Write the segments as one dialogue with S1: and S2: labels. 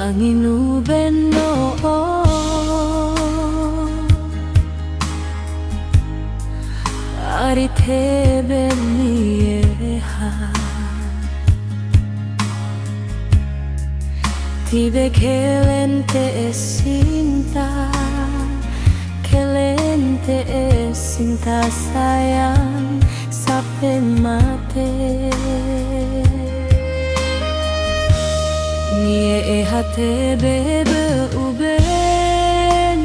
S1: Anginu beno Ari tebe nieha Tibe kelente sinta Kelente sinta sayang Sampai mati Nie hate bebe ube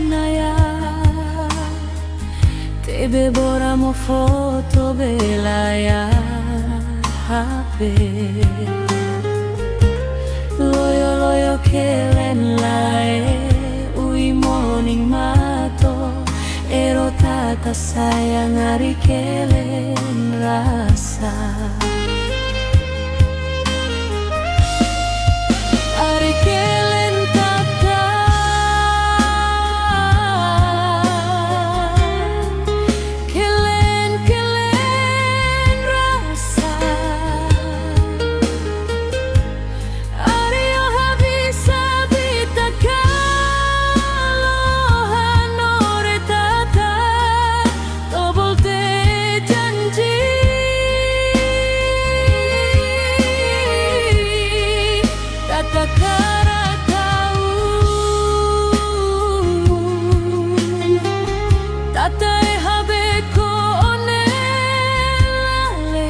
S1: naya Tebe bora mo foto belaya HP Loyo loyo kelen lae Ui morning mato Ero tata sayang ari kelen rasa Ari kelen tata Kelen rasa Ari yo habisa bita kalau hanore tata Tobol te janji Tata kara tahu Tata habe ko one lale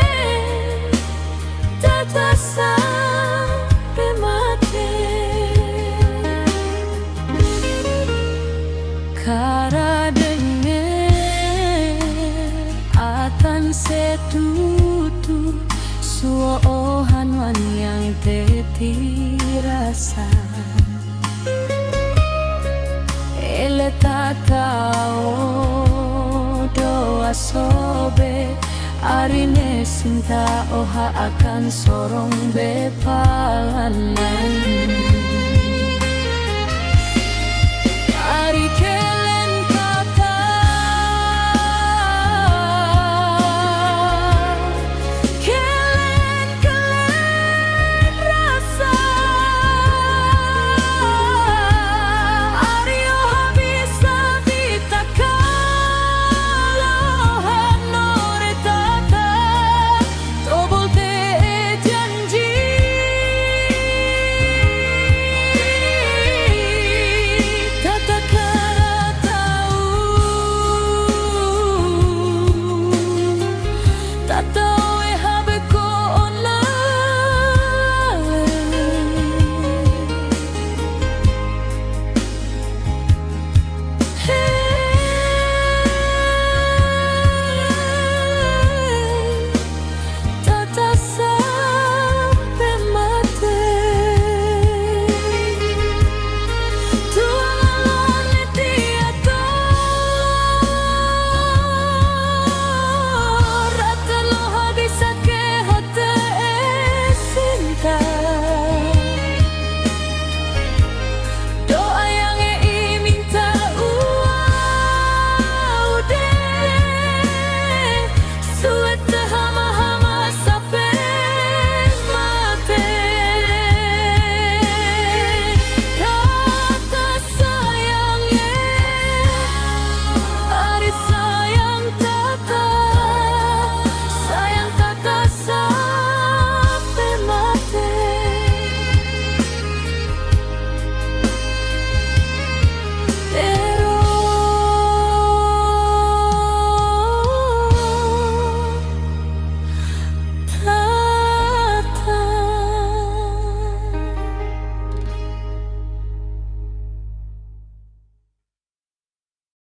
S1: Kelen Tata sampai mati Kara dengar atan setutu Suohan wan yang teti rasa Ele tatao doa sobe Arine sinta oha akan sorong bepalanan